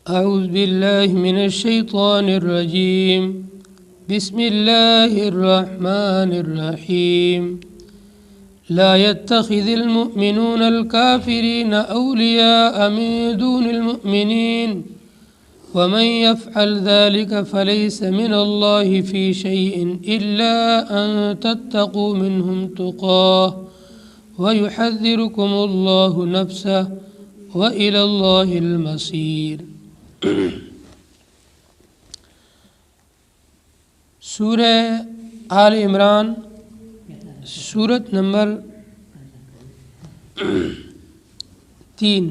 أعوذ بالله من الشيطان الرجيم بسم الله الرحمن الرحيم لا يتخذ المؤمنون الكافرين أولياء من دون المؤمنين ومن يفعل ذلك فليس من الله في شيء إلا أن تتقوا منهم تقاه ويحذركم الله نفسه وإلى الله المصير۔ سورہ آل عمران سورت نمبر 3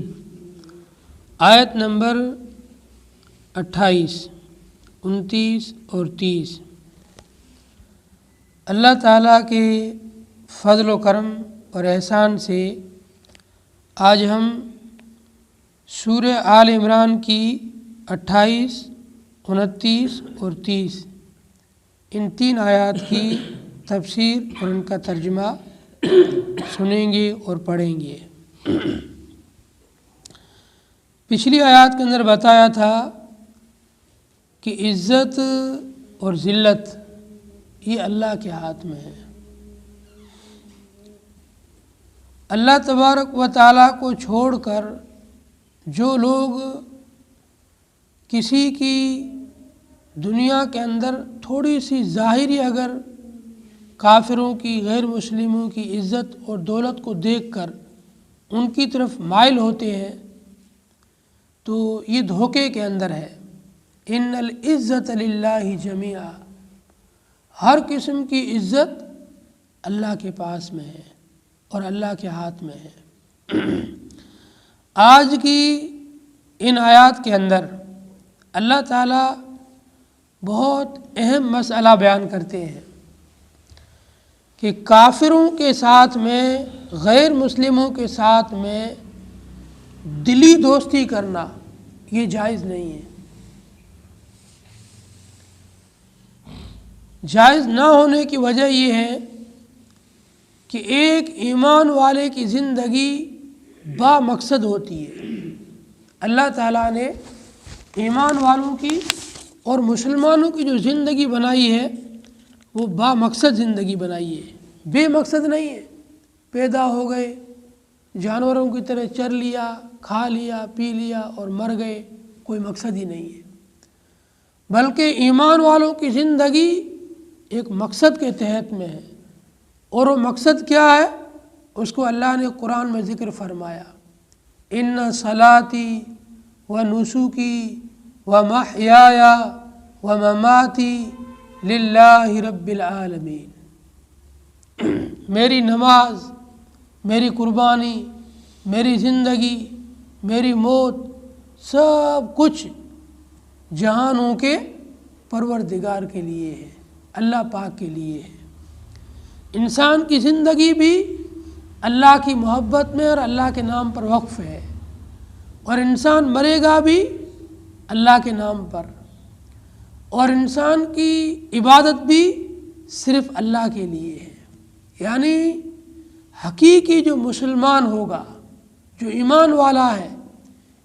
آیت نمبر 28، 29 اور 30۔ اللہ تعالیٰ کے فضل و کرم اور احسان سے آج ہم سورہ آل عمران کی 28، 29 اور 30 ان 3 آیات کی تفسیر اور ان کا ترجمہ سنیں گے اور پڑھیں گے۔ پچھلی آیات کے اندر بتایا تھا کہ عزت اور ذلت یہ اللہ کے ہاتھ میں ہے۔ اللہ تبارک و تعالیٰ کو چھوڑ کر جو لوگ کسی کی دنیا کے اندر تھوڑی سی ظاہری اگر کافروں کی، غیر مسلموں کی عزت اور دولت کو دیکھ کر ان کی طرف مائل ہوتے ہیں تو یہ دھوکے کے اندر ہے۔ ان العزت للہ جمیعا، ہر قسم کی عزت اللہ کے پاس میں ہے اور اللہ کے ہاتھ میں ہے۔ آج کی ان آیات کے اندر اللہ تعالیٰ بہت اہم مسئلہ بیان کرتے ہیں کہ کافروں کے ساتھ میں، غیر مسلموں کے ساتھ میں دلی دوستی کرنا یہ جائز نہیں ہے۔ جائز نہ ہونے کی وجہ یہ ہے کہ ایک ایمان والے کی زندگی با مقصد ہوتی ہے۔ اللہ تعالیٰ نے ایمان والوں کی اور مسلمانوں کی جو زندگی بنائی ہے وہ با مقصد زندگی بنائی ہے، بے مقصد نہیں ہے۔ پیدا ہو گئے، جانوروں کی طرح چر لیا، کھا لیا، پی لیا اور مر گئے، کوئی مقصد ہی نہیں ہے۔ بلکہ ایمان والوں کی زندگی ایک مقصد کے تحت میں ہے، اور وہ مقصد کیا ہے اس کو اللہ نے قرآن میں ذکر فرمایا۔ ان صلاتی و نسکی و محیای و مماتی للہ رب العالمین، میری نماز، میری قربانی، میری زندگی، میری موت، سب کچھ جہانوں کے پروردگار کے لیے ہے، اللہ پاک کے لیے ہے۔ انسان کی زندگی بھی اللہ کی محبت میں اور اللہ کے نام پر وقف ہے، اور انسان مرے گا بھی اللہ کے نام پر، اور انسان کی عبادت بھی صرف اللہ کے لیے ہے۔ یعنی حقیقی جو مسلمان ہوگا، جو ایمان والا ہے،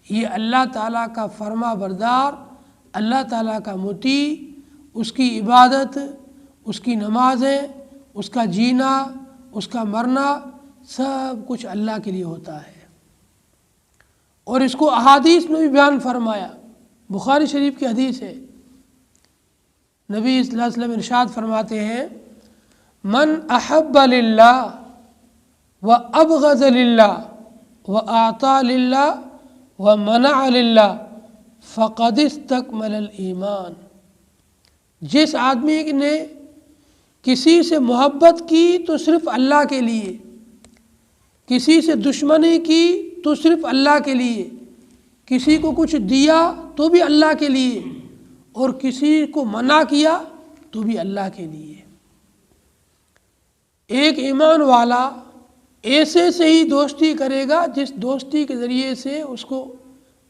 یہ اللہ تعالیٰ کا فرما بردار، اللہ تعالیٰ کا مطیع، اس کی عبادت، اس کی نمازیں، اس کا جینا، اس کا مرنا، سب کچھ اللہ کے لیے ہوتا ہے۔ اور اس کو احادیث میں بھی بیان فرمایا، بخاری شریف کی حدیث ہے۔ نبی صلی اللہ علیہ وسلم ارشاد فرماتے ہیں، من احب للہ و ابغض للہ و اعطى للہ و منع للہ فقد استکمل الایمان۔ جس آدمی نے کسی سے محبت کی تو صرف اللہ کے لیے، کسی سے دشمنی کی تو صرف اللہ کے لیے، کسی کو کچھ دیا تو بھی اللہ کے لیے، اور کسی کو منع کیا تو بھی اللہ کے لیے۔ ایک ایمان والا ایسے سے ہی دوستی کرے گا جس دوستی کے ذریعے سے اس کو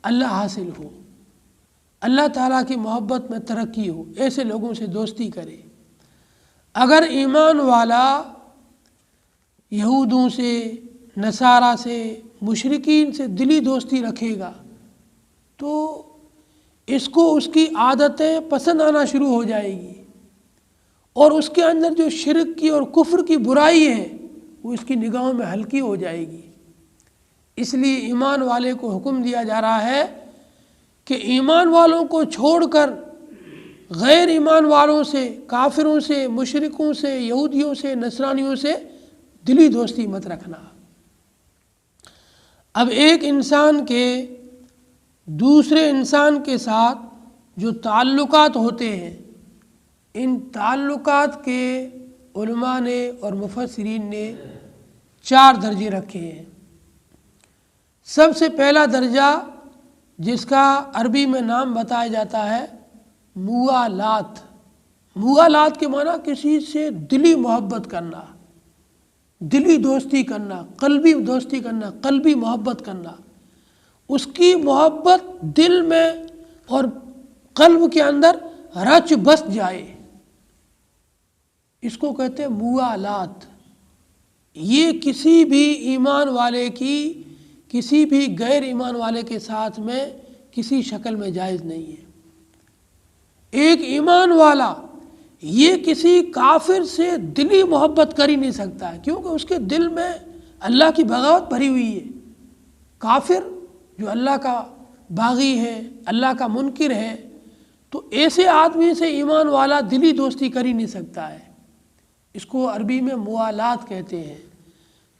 اللہ حاصل ہو، اللہ تعالیٰ کی محبت میں ترقی ہو، ایسے لوگوں سے دوستی کرے۔ اگر ایمان والا یہودوں سے، نصارہ سے، مشرکین سے دلی دوستی رکھے گا تو اس کو اس کی عادتیں پسند آنا شروع ہو جائے گی، اور اس کے اندر جو شرک کی اور کفر کی برائی ہے وہ اس کی نگاہوں میں ہلکی ہو جائے گی۔ اس لیے ایمان والے کو حکم دیا جا رہا ہے کہ ایمان والوں کو چھوڑ کر غیر ایمان والوں سے، کافروں سے، مشرکوں سے، یہودیوں سے، نصرانیوں سے دلی دوستی مت رکھنا۔ اب ایک انسان کے دوسرے انسان کے ساتھ جو تعلقات ہوتے ہیں، ان تعلقات کے علماء نے اور مفسرین نے 4 درجے رکھے ہیں۔ سب سے پہلا درجہ جس کا عربی میں نام بتایا جاتا ہے موالات۔ موالات کے معنی کسی سے دلی محبت کرنا، دلی دوستی کرنا، قلبی دوستی کرنا، قلبی محبت کرنا، اس کی محبت دل میں اور قلب کے اندر رچ بس جائے، اس کو کہتے ہیں موالات۔ یہ کسی بھی ایمان والے کی کسی بھی غیر ایمان والے کے ساتھ میں کسی شکل میں جائز نہیں ہے۔ ایک ایمان والا یہ کسی کافر سے دلی محبت کر ہی نہیں سکتا ہے، کیونکہ اس کے دل میں اللہ کی بغاوت بھری ہوئی ہے۔ کافر جو اللہ کا باغی ہے، اللہ کا منکر ہے، تو ایسے آدمی سے ایمان والا دلی دوستی کر ہی نہیں سکتا ہے۔ اس کو عربی میں موالات کہتے ہیں۔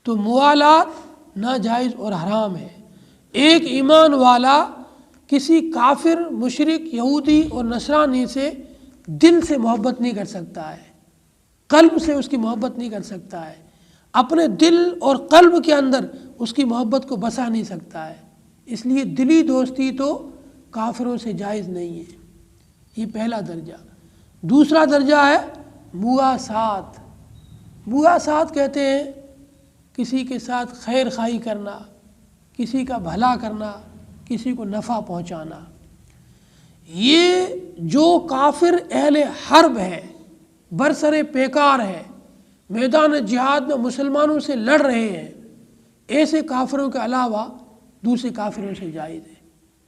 تو موالات ناجائز اور حرام ہے۔ ایک ایمان والا کسی کافر، مشرک، یہودی اور نصرانی سے دل سے محبت نہیں کر سکتا ہے، قلب سے اس کی محبت نہیں کر سکتا ہے، اپنے دل اور قلب کے اندر اس کی محبت کو بسا نہیں سکتا ہے۔ اس لیے دلی دوستی تو کافروں سے جائز نہیں ہے۔ یہ پہلا درجہ۔ دوسرا درجہ ہے مواسات۔ مواسات کہتے ہیں کسی کے ساتھ خیر خواہی کرنا، کسی کا بھلا کرنا، کسی کو نفع پہنچانا۔ یہ جو کافر اہل حرب ہے، برسر پیکار ہے، میدان جہاد میں مسلمانوں سے لڑ رہے ہیں، ایسے کافروں کے علاوہ دوسرے کافروں سے جائز ہے۔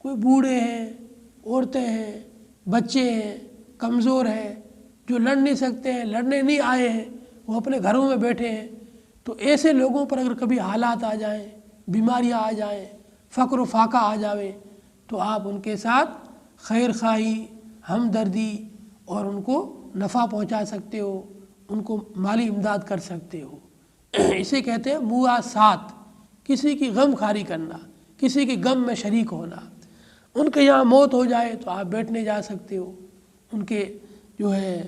کوئی بوڑھے ہیں، عورتیں ہیں، بچے ہیں، کمزور ہیں، جو لڑ نہیں سکتے ہیں، لڑنے نہیں آئے ہیں، وہ اپنے گھروں میں بیٹھے ہیں، تو ایسے لوگوں پر اگر کبھی حالات آ جائیں، بیماریاں آ جائیں، فقر و فاقہ آ جاوے، تو آپ ان کے ساتھ خیر خواہی، ہمدردی اور ان کو نفع پہنچا سکتے ہو، ان کو مالی امداد کر سکتے ہو۔ اسے کہتے ہیں مواسات، کسی کی غم خواری کرنا، کسی کے غم میں شریک ہونا۔ ان کے یہاں موت ہو جائے تو آپ بیٹھنے جا سکتے ہو، ان کے جو ہے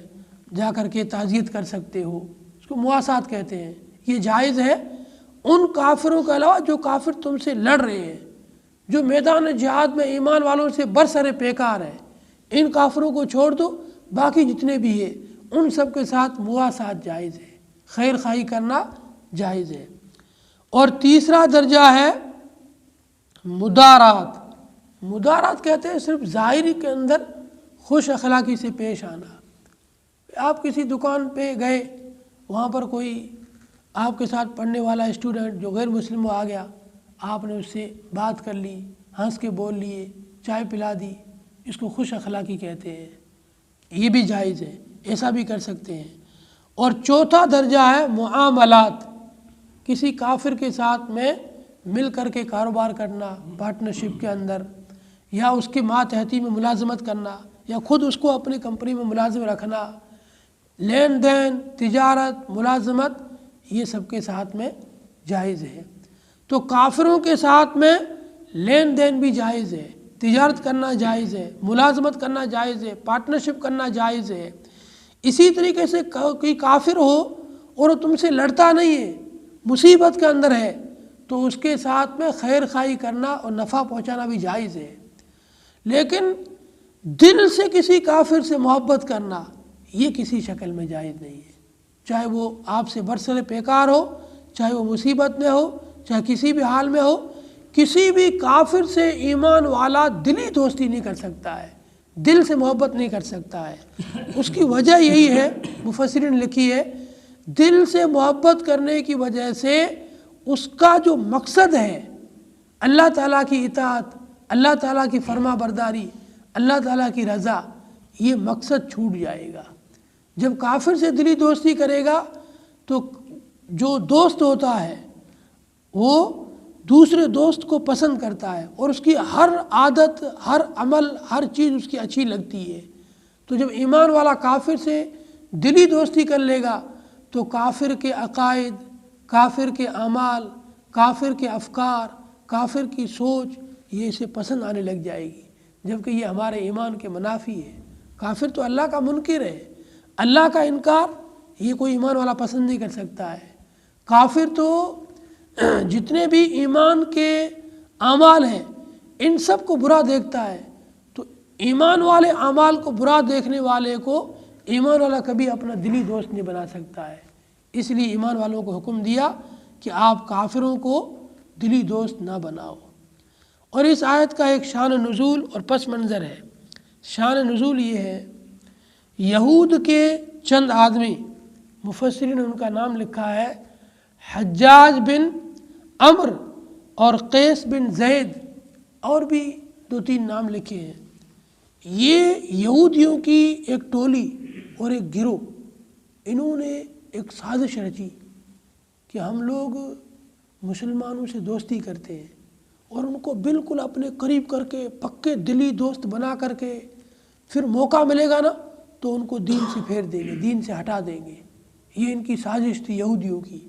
جا کر کے تعزیت کر سکتے ہو، اس کو مواسات کہتے ہیں۔ یہ جائز ہے ان کافروں کے علاوہ جو کافر تم سے لڑ رہے ہیں، جو میدان جہاد میں ایمان والوں سے برسر پیکار ہے، ان کافروں کو چھوڑ دو، باقی جتنے بھی ہیں ان سب کے ساتھ مواسات جائز ہے، خیر خواہی کرنا جائز ہے۔ اور تیسرا درجہ ہے مدارات۔ مدارات کہتے ہیں صرف ظاہری کے اندر خوش اخلاقی سے پیش آنا۔ آپ کسی دکان پہ گئے، وہاں پر کوئی آپ کے ساتھ پڑھنے والا اسٹوڈنٹ جو غیر مسلم آ گیا، آپ نے اس سے بات کر لی، ہنس کے بول لیے، چائے پلا دی، اس کو خوش اخلاقی کہتے ہیں۔ یہ بھی جائز ہے، ایسا بھی کر سکتے ہیں۔ اور چوتھا درجہ ہے معاملات۔ کسی کافر کے ساتھ میں مل کر کے کاروبار کرنا، پارٹنرشپ کے اندر، یا اس کے ماتحتی میں ملازمت کرنا، یا خود اس کو اپنی کمپنی میں ملازم رکھنا، لین دین، تجارت، ملازمت، یہ سب کے ساتھ میں جائز ہے۔ تو کافروں کے ساتھ میں لین دین بھی جائز ہے، تجارت کرنا جائز ہے، ملازمت کرنا جائز ہے، پارٹنرشپ کرنا جائز ہے۔ اسی طریقے سے کوئی کافر ہو اور وہ تم سے لڑتا نہیں ہے، مصیبت کے اندر ہے، تو اس کے ساتھ میں خیر خواہی کرنا اور نفع پہنچانا بھی جائز ہے۔ لیکن دل سے کسی کافر سے محبت کرنا یہ کسی شکل میں جائز نہیں ہے، چاہے وہ آپ سے برسر پیکار ہو، چاہے وہ مصیبت میں ہو، چاہے کسی بھی حال میں ہو۔ کسی بھی کافر سے ایمان والا دلی دوستی نہیں کر سکتا ہے، دل سے محبت نہیں کر سکتا ہے۔ اس کی وجہ یہی ہے، مفسرین نے لکھی ہے، دل سے محبت کرنے کی وجہ سے اس کا جو مقصد ہے اللہ تعالیٰ کی اطاعت، اللہ تعالیٰ کی فرما برداری، اللہ تعالیٰ کی رضا، یہ مقصد چھوٹ جائے گا۔ جب کافر سے دلی دوستی کرے گا تو جو دوست ہوتا ہے وہ دوسرے دوست کو پسند کرتا ہے اور اس کی ہر عادت، ہر عمل، ہر چیز اس کی اچھی لگتی ہے۔ تو جب ایمان والا کافر سے دلی دوستی کر لے گا تو کافر کے عقائد، کافر کے اعمال، کافر کے افکار، کافر کی سوچ یہ اسے پسند آنے لگ جائے گی، جبکہ یہ ہمارے ایمان کے منافی ہے۔ کافر تو اللہ کا منکر ہے، اللہ کا انکار یہ کوئی ایمان والا پسند نہیں کر سکتا ہے۔ کافر تو جتنے بھی ایمان کے اعمال ہیں ان سب کو برا دیکھتا ہے، تو ایمان والے اعمال کو برا دیکھنے والے کو ایمان والا کبھی اپنا دلی دوست نہیں بنا سکتا ہے۔ اس لیے ایمان والوں کو حکم دیا کہ آپ کافروں کو دلی دوست نہ بناؤ۔ اور اس آیت کا ایک شان نزول اور پس منظر ہے۔ شان نزول یہ ہے، یہود کے چند آدمی، مفسرین نے ان کا نام لکھا ہے، حجاج بن عمر اور قیس بن زید، اور بھی 2-3 نام لکھے ہیں۔ یہ یہودیوں کی ایک ٹولی اور ایک گروہ، انہوں نے ایک سازش رچی کہ ہم لوگ مسلمانوں سے دوستی کرتے ہیں اور ان کو بالکل اپنے قریب کر کے پکے دلی دوست بنا کر کے پھر موقع ملے گا نا تو ان کو دین سے پھیر دیں گے، دین سے ہٹا دیں گے۔ یہ ان کی سازش تھی یہودیوں کی۔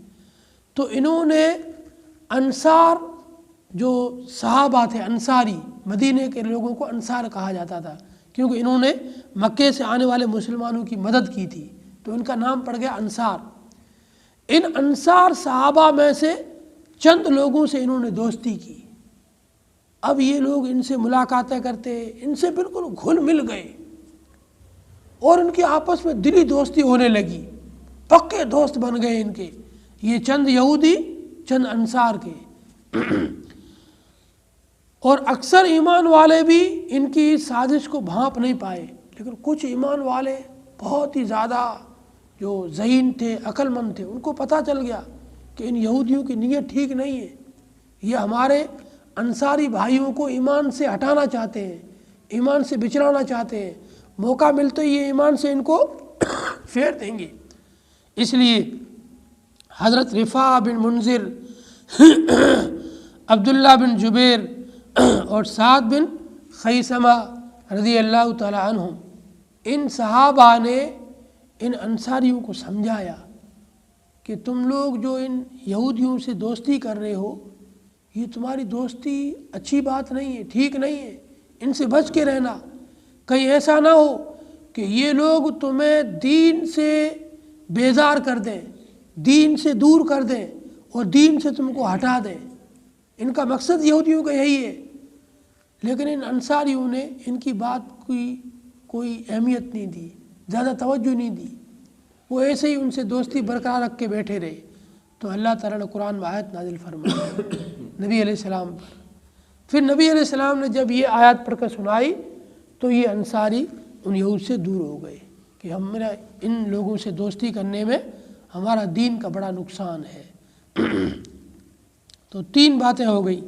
تو انہوں نے انصار، جو صحابہ تھے انصاری، مدینے کے لوگوں کو انصار کہا جاتا تھا کیونکہ انہوں نے مکے سے آنے والے مسلمانوں کی مدد کی تھی، تو ان کا نام پڑ گیا انصار۔ ان انصار صحابہ میں سے چند لوگوں سے انہوں نے دوستی کی۔ اب یہ لوگ ان سے ملاقاتیں کرتے، ان سے بالکل گھل مل گئے اور ان کی آپس میں دلی دوستی ہونے لگی، پکے دوست بن گئے ان کے، یہ چند یہودی چند انصار کے۔ اور اکثر ایمان والے بھی ان کی سازش کو بھانپ نہیں پائے، لیکن کچھ ایمان والے بہت ہی زیادہ جو ذہین تھے، عقل مند تھے، ان کو پتہ چل گیا کہ ان یہودیوں کی نیت ٹھیک نہیں ہے، یہ ہمارے انصاری بھائیوں کو ایمان سے ہٹانا چاہتے ہیں، ایمان سے بچھڑانا چاہتے ہیں، موقع ملتے ہی یہ ایمان سے ان کو پھیر دیں گے۔ اس لیے حضرت رفاع بن منذر، عبداللہ بن جبیر اور سعد بن خیثمہ رضی اللہ تعالی عنہم، ان صحابہ نے ان انصاریوں کو سمجھایا کہ تم لوگ جو ان یہودیوں سے دوستی کر رہے ہو، یہ تمہاری دوستی اچھی بات نہیں ہے، ٹھیک نہیں ہے، ان سے بچ کے رہنا۔ کہیں ایسا نہ ہو کہ یہ لوگ تمہیں دین سے بیزار کر دیں، دین سے دور کر دیں اور دین سے تم کو ہٹا دیں۔ ان کا مقصد یہودیوں کا یہی ہے، لیکن ان انصاریوں نے ان کی بات کی کوئی اہمیت نہیں دی، زیادہ توجہ نہیں دی، وہ ایسے ہی ان سے دوستی برقرار رکھ کے بیٹھے رہے۔ تو اللہ تعالیٰ نے قرآن میں آیت نازل فرمائی نبی علیہ السلام پر۔ پھر نبی علیہ السلام نے جب یہ آیت پڑھ کر سنائی تو یہ انصاری ان یہود سے دور ہو گئے کہ ہمارا ان لوگوں سے دوستی کرنے میں ہمارا دین کا بڑا نقصان ہے۔ تو 3 باتیں ہو گئی۔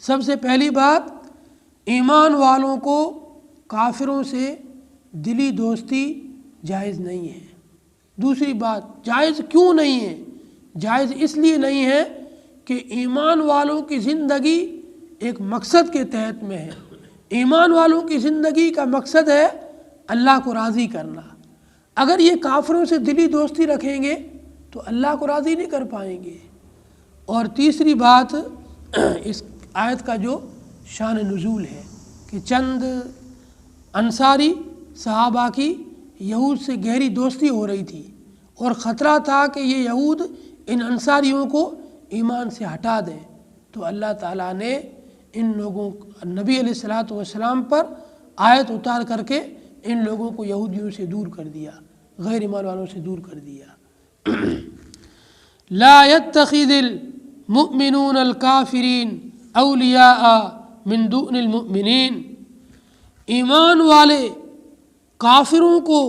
سب سے پہلی بات، ایمان والوں کو کافروں سے دلی دوستی جائز نہیں ہے۔ دوسری بات، جائز کیوں نہیں ہے؟ جائز اس لیے نہیں ہے کہ ایمان والوں کی زندگی ایک مقصد کے تحت میں ہے۔ ایمان والوں کی زندگی کا مقصد ہے اللہ کو راضی کرنا۔ اگر یہ کافروں سے دلی دوستی رکھیں گے تو اللہ کو راضی نہیں کر پائیں گے۔ اور تیسری بات، اس آیت کا جو شان نزول ہے کہ چند انصاری صحابہ کی یہود سے گہری دوستی ہو رہی تھی اور خطرہ تھا کہ یہ یہود ان انصاریوں کو ایمان سے ہٹا دیں، تو اللہ تعالیٰ نے ان لوگوں نبی علیہ الصلوۃ والسلام پر آیت اتار کر کے ان لوگوں کو یہودیوں سے دور کر دیا، غیر ایمان والوں سے دور کر دیا۔ لا يتخذ المؤمنون الكافرین اولیاء من دون المؤمنین، ایمان والے کافروں کو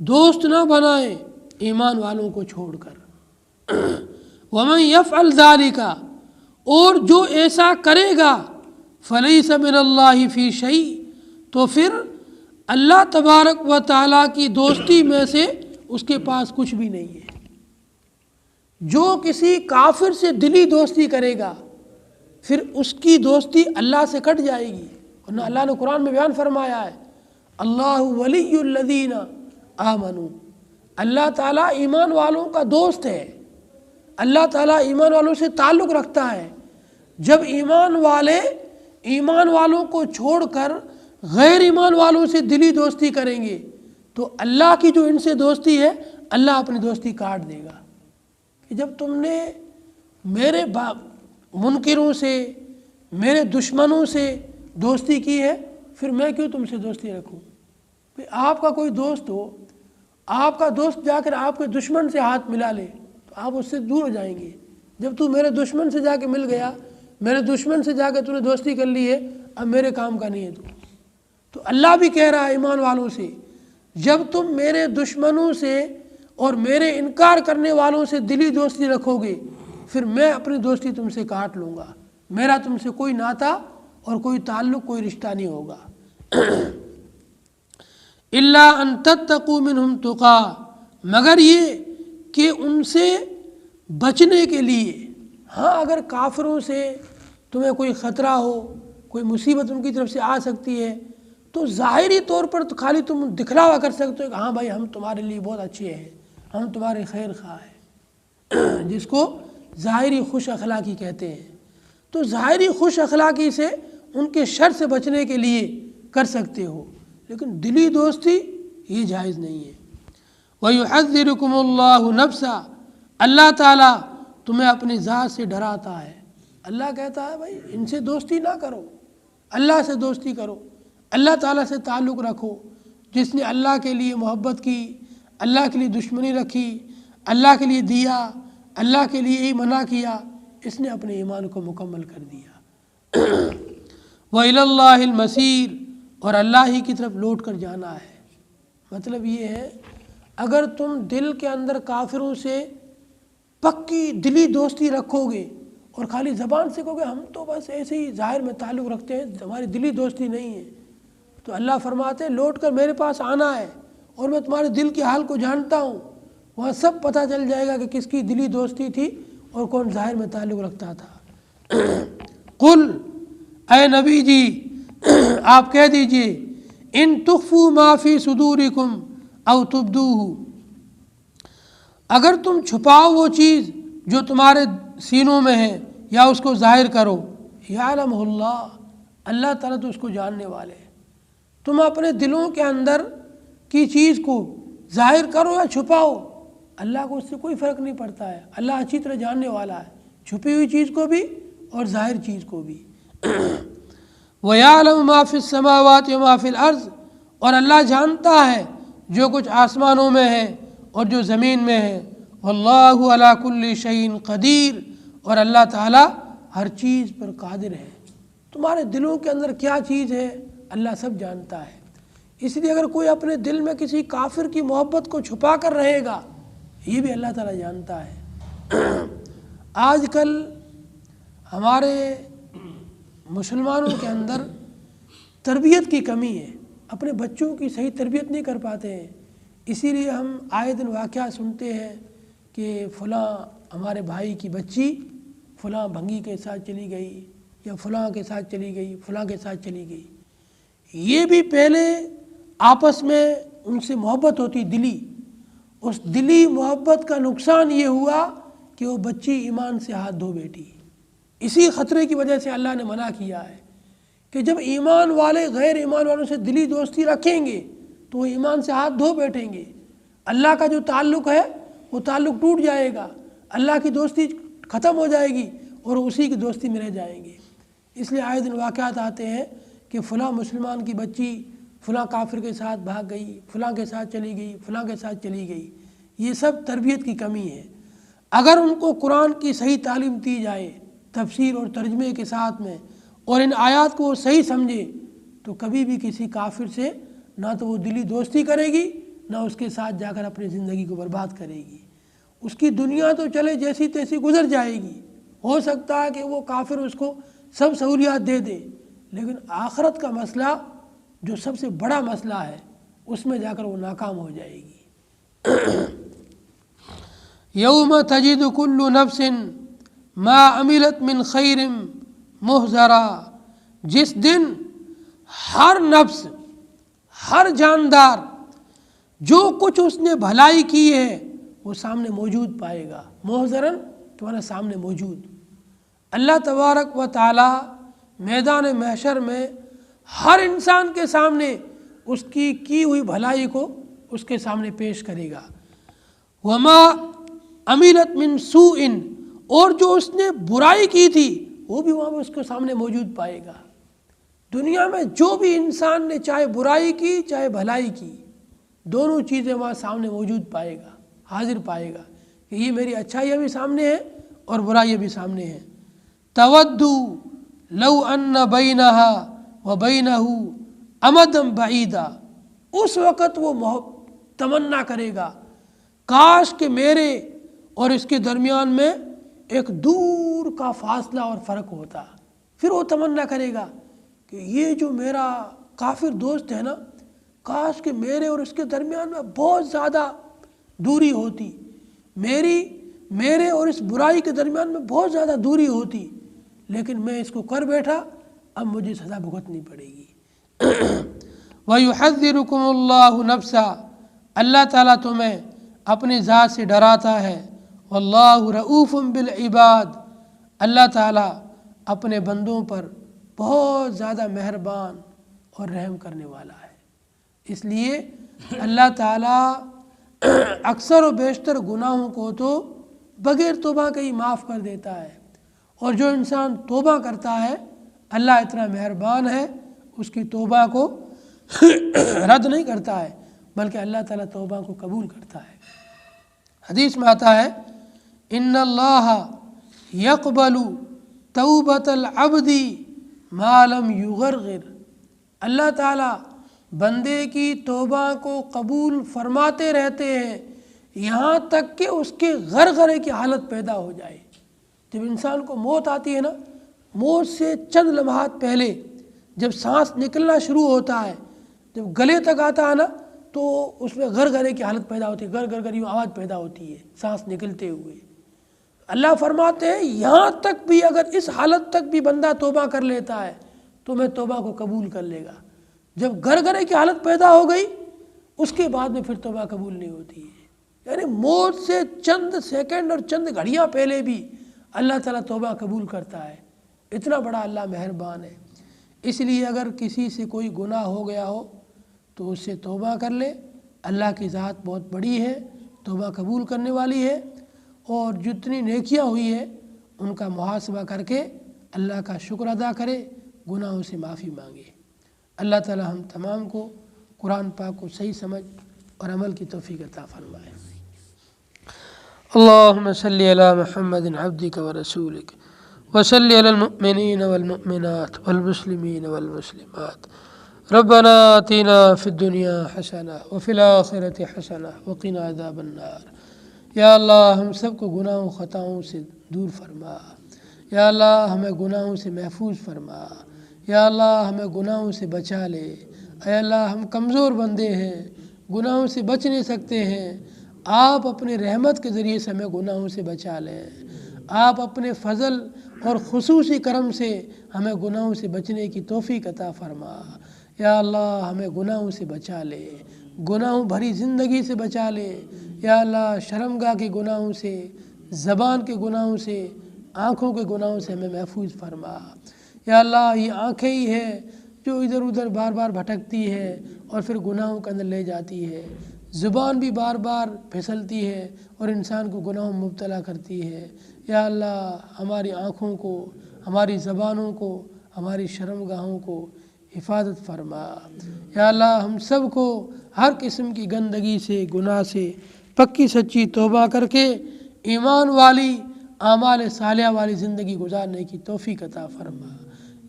دوست نہ بنائیں ایمان والوں کو چھوڑ کر۔ ومن یفعل ذلک، اور جو ایسا کرے گا، فلیس من اللہ فی شیء، تو پھر اللہ تبارک و تعالیٰ کی دوستی میں سے اس کے پاس کچھ بھی نہیں ہے۔ جو کسی کافر سے دلی دوستی کرے گا پھر اس کی دوستی اللہ سے کٹ جائے گی، ورنہ اللہ نے قرآن میں بیان فرمایا ہے اللہ ولی الذین آمنوا، اللہ تعالیٰ ایمان والوں کا دوست ہے، اللہ تعالیٰ ایمان والوں سے تعلق رکھتا ہے۔ جب ایمان والے ایمان والوں کو چھوڑ کر غیر ایمان والوں سے دلی دوستی کریں گے تو اللہ کی جو ان سے دوستی ہے اللہ اپنی دوستی کاٹ دے گا کہ جب تم نے میرے منکروں سے، میرے دشمنوں سے دوستی کی ہے پھر میں کیوں تم سے دوستی رکھوں؟ آپ کا کوئی دوست ہو، آپ کا دوست جا کر آپ کے دشمن سے ہاتھ ملا لے تو آپ اس سے دور ہو جائیں گے۔ جب تو میرے دشمن سے جا کے مل گیا، میرے دشمن سے جا کے تو نے دوستی کر لی ہے، اب میرے کام کا نہیں ہے تو اللہ بھی کہہ رہا ہے ایمان والوں سے جب تم میرے دشمنوں سے اور میرے انکار کرنے والوں سے دلی دوستی رکھو گے پھر میں اپنی دوستی تم سے کاٹ لوں گا، میرا تم سے کوئی ناتا اور کوئی تعلق، کوئی رشتہ نہیں ہوگا۔ الا ان تتقوا منہم تقا، مگر یہ کہ ان سے بچنے کے لیے، ہاں اگر کافروں سے تمہیں کوئی خطرہ ہو، کوئی مصیبت ان کی طرف سے آ سکتی ہے تو ظاہری طور پر تو خالی تم دکھلاوا کر سکتے ہو کہ ہاں بھائی ہم تمہارے لیے بہت اچھے ہیں، ہم تمہارے خیر خواہ ہیں، جس کو ظاہری خوش اخلاقی کہتے ہیں۔ تو ظاہری خوش اخلاقی سے ان کے شر سے بچنے کے لیے کر سکتے ہو، لیکن دلی دوستی یہ جائز نہیں ہے۔ وَيُحَذِّرُكُمُ اللَّهُ نَفْسًا، اللہ تعالیٰ تمہیں اپنی ذات سے ڈراتا ہے۔ اللہ کہتا ہے بھائی ان سے دوستی نہ کرو، اللہ سے دوستی کرو، اللہ تعالیٰ سے تعلق رکھو۔ جس نے اللہ کے لیے محبت کی، اللہ کے لیے دشمنی رکھی، اللہ کے لیے دیا، اللہ کے لیے ہی منع کیا، اس نے اپنے ایمان کو مکمل کر دیا۔ وَإِلَى اللَّهِ الْمَصِيرُ، اور اللہ ہی کی طرف لوٹ کر جانا ہے۔ مطلب یہ ہے اگر تم دل کے اندر کافروں سے پکی دلی دوستی رکھو گے اور خالی زبان سے کہو گے ہم تو بس ایسے ہی ظاہر میں تعلق رکھتے ہیں، ہماری دلی دوستی نہیں ہے، تو اللہ فرماتے ہیں لوٹ کر میرے پاس آنا ہے اور میں تمہارے دل کے حال کو جانتا ہوں، وہاں سب پتہ چل جائے گا کہ کس کی دلی دوستی تھی اور کون ظاہر میں تعلق رکھتا تھا۔ قل، اے نبی جی آپ کہہ دیجئے، ان تخفوا ما فی صدورکم او تبدوہ، اگر تم چھپاؤ وہ چیز جو تمہارے سینوں میں ہے یا اس کو ظاہر کرو، یعلمہ اللہ، اللہ تعالیٰ تو اس کو جاننے والے ہیں۔ تم اپنے دلوں کے اندر کی چیز کو ظاہر کرو یا چھپاؤ، اللہ کو اس سے کوئی فرق نہیں پڑتا ہے، اللہ اچھی طرح جاننے والا ہے، چھپی ہوئی چیز کو بھی اور ظاہر چیز کو بھی۔ وَيَعْلَمُ مَا فِي السَّمَاوَاتِ وَمَا فِي الْأَرْضِ، اور اللہ جانتا ہے جو کچھ آسمانوں میں ہے اور جو زمین میں ہے۔ وَاللَّهُ عَلَى كُلِّ شَيْءٍ قدیر، اور اللہ تعالیٰ ہر چیز پر قادر ہے۔ تمہارے دلوں کے اندر کیا چیز ہے اللہ سب جانتا ہے، اس لیے اگر کوئی اپنے دل میں کسی کافر کی محبت کو چھپا کر رہے گا یہ بھی اللہ تعالیٰ جانتا ہے۔ آج کل ہمارے مسلمانوں کے اندر تربیت کی کمی ہے، اپنے بچوں کی صحیح تربیت نہیں کر پاتے ہیں، اسی لیے ہم آئے دن واقعہ سنتے ہیں کہ فلاں ہمارے بھائی کی بچی فلاں بھنگی کے ساتھ چلی گئی یا فلاں کے ساتھ چلی گئی، فلاں کے ساتھ چلی گئی۔ یہ بھی پہلے آپس میں ان سے محبت ہوتی دلی، اس دلی محبت کا نقصان یہ ہوا کہ وہ بچی ایمان سے ہاتھ دھو بیٹھی۔ اسی خطرے کی وجہ سے اللہ نے منع کیا ہے کہ جب ایمان والے غیر ایمان والوں سے دلی دوستی رکھیں گے تو وہ ایمان سے ہاتھ دھو بیٹھیں گے، اللہ کا جو تعلق ہے وہ تعلق ٹوٹ جائے گا، اللہ کی دوستی ختم ہو جائے گی اور اسی کی دوستی میں رہ جائیں گے۔ اس لیے آئے دن واقعات آتے ہیں کہ فلاں مسلمان کی بچی فلاں کافر کے ساتھ بھاگ گئی، فلاں کے ساتھ چلی گئی، فلاں کے ساتھ چلی گئی۔ یہ سب تربیت کی کمی ہے۔ اگر ان کو قرآن کی صحیح تعلیم دی جائے تفسیر اور ترجمے کے ساتھ میں اور ان آیات کو وہ صحیح سمجھے تو کبھی بھی کسی کافر سے نہ تو وہ دلی دوستی کرے گی نہ اس کے ساتھ جا کر اپنی زندگی کو برباد کرے گی۔ اس کی دنیا تو چلے جیسی تیسی گزر جائے گی، ہو سکتا ہے کہ وہ کافر اس کو سب سہولیات دے دے، لیکن آخرت کا مسئلہ جو سب سے بڑا مسئلہ ہے اس میں جا کر وہ ناکام ہو جائے گی۔ یوم تجد کل نفس ما عملت من خیر محضرا، جس دن ہر نفس، ہر جاندار جو کچھ اس نے بھلائی کی ہے وہ سامنے موجود پائے گا۔ محضراً تمہارے سامنے موجود۔ اللہ تبارک و تعالی میدان محشر میں ہر انسان کے سامنے اس کی ہوئی بھلائی کو اس کے سامنے پیش کرے گا۔ وما عملت من سوء، اور جو اس نے برائی کی تھی وہ بھی وہاں پہ اس کے سامنے موجود پائے گا۔ دنیا میں جو بھی انسان نے چاہے برائی کی چاہے بھلائی کی، دونوں چیزیں وہاں سامنے موجود پائے گا، حاضر پائے گا کہ یہ میری اچھائیاں بھی سامنے ہیں اور برائیاں بھی سامنے ہیں۔ تودو لو ان بینہا و بینہ امدا بعیدا، اس وقت وہ تمنا کرے گا کاش کہ میرے اور اس کے درمیان میں ایک دور کا فاصلہ اور فرق ہوتا۔ پھر وہ تمنا کرے گا کہ یہ جو میرا کافر دوست ہے نا، کاش کہ میرے اور اس کے درمیان میں بہت زیادہ دوری ہوتی، میرے اور اس برائی کے درمیان میں بہت زیادہ دوری ہوتی، لیکن میں اس کو کر بیٹھا، اب مجھے سزا بھگتنی پڑے گی۔ وَيُحَذِّرُكُمُ اللَّهُ نَفْسًا، اللہ تعالیٰ تمہیں اپنی ذات سے ڈراتا ہے۔ وَاللَّهُ رَؤُوفٌ بِالْعِبَادِ، اللہ تعالیٰ اپنے بندوں پر بہت زیادہ مہربان اور رحم کرنے والا ہے۔ اس لیے اللہ تعالیٰ اکثر و بیشتر گناہوں کو تو بغیر توبہ کے ہی معاف کر دیتا ہے، اور جو انسان توبہ کرتا ہے اللہ اتنا مہربان ہے اس کی توبہ کو رد نہیں کرتا ہے، بلکہ اللہ تعالیٰ توبہ کو قبول کرتا ہے۔ حدیث میں آتا ہے ان اللہ یقبل توبۃ العبد ما لم یغرغر، اللہ تعالیٰ بندے کی توبہ کو قبول فرماتے رہتے ہیں یہاں تک کہ اس کے غرغرے کی حالت پیدا ہو جائے۔ جب انسان کو موت آتی ہے نا، موت سے چند لمحات پہلے جب سانس نکلنا شروع ہوتا ہے، جب گلے تک آتا ہے نا، تو اس میں غرغرے کی حالت پیدا ہوتی ہے، گر یوں آواز پیدا ہوتی ہے سانس نکلتے ہوئے۔ اللہ فرماتے ہیں یہاں تک بھی اگر اس حالت تک بھی بندہ توبہ کر لیتا ہے تو میں توبہ کو قبول کر لے گا۔ جب گرگرے کی حالت پیدا ہو گئی اس کے بعد میں پھر توبہ قبول نہیں ہوتی ہے۔ یعنی موت سے چند سیکنڈ اور چند گھڑیاں پہلے بھی اللہ تعالیٰ توبہ قبول کرتا ہے، اتنا بڑا اللہ مہربان ہے۔ اس لیے اگر کسی سے کوئی گناہ ہو گیا ہو تو اس سے توبہ کر لے، اللہ کی ذات بہت بڑی ہے، توبہ قبول کرنے والی ہے، اور جتنی نیکیاں ہوئی ہے ان کا محاسبہ کر کے اللہ کا شکر ادا کرے، گناہوں سے معافی مانگے۔ اللہ تعالی ہم تمام کو قرآن پاک کو صحیح سمجھ اور عمل کی توفیق عطا فرمائے۔ اللہم صلی علی محمد عبدک ورسولک وصلی علی المؤمنین والمؤمنات والمسلمین والمسلمات۔ ربنا آتنا فی الدنیا حسنہ وفی الآخرۃ حسنہ وقنا عذاب النار۔ یا اللہ ہم سب کو گناہوں خطاؤں سے دور فرما، یا اللہ ہمیں گناہوں سے محفوظ فرما، یا اللہ ہمیں گناہوں سے بچا لے۔ اے اللہ ہم کمزور بندے ہیں، گناہوں سے بچ نہیں سکتے ہیں، آپ اپنے رحمت کے ذریعے سے ہمیں گناہوں سے بچا لیں۔ آپ اپنے فضل اور خصوصی کرم سے ہمیں گناہوں سے بچنے کی توفیق عطا فرما۔ یا اللہ ہمیں گناہوں سے بچا لے، گناہوں بھری زندگی سے بچا لے۔ یا اللہ شرمگاہ کے گناہوں سے، زبان کے گناہوں سے، آنکھوں کے گناہوں سے ہمیں محفوظ فرما۔ یا اللہ یہ آنکھیں ہی ہیں جو ادھر ادھر بار بار بھٹکتی ہے اور پھر گناہوں کے اندر لے جاتی ہے، زبان بھی بار بار پھسلتی ہے اور انسان کو گناہوں میں مبتلا کرتی ہے۔ یا اللہ ہماری آنکھوں کو، ہماری زبانوں کو، ہماری شرمگاہوں کو حفاظت فرما۔ یا اللہ ہم سب کو ہر قسم کی گندگی سے، گناہ سے پکی سچی توبہ کر کے ایمان والی، اعمال صالحہ والی زندگی گزارنے کی توفیق عطا فرما۔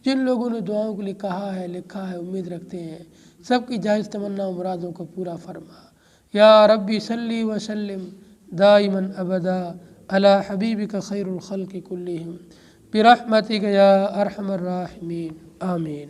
جن لوگوں نے دعاؤں کے لیے کہا ہے، لکھا ہے، امید رکھتے ہیں، سب کی جائز تمنا و مرادوں کو پورا فرما۔ یا ربی صلی وسلم دائما ابدا علی حبیبک خیر الخلق کلہم برحمتک یا ارحم الراحمین، آمین۔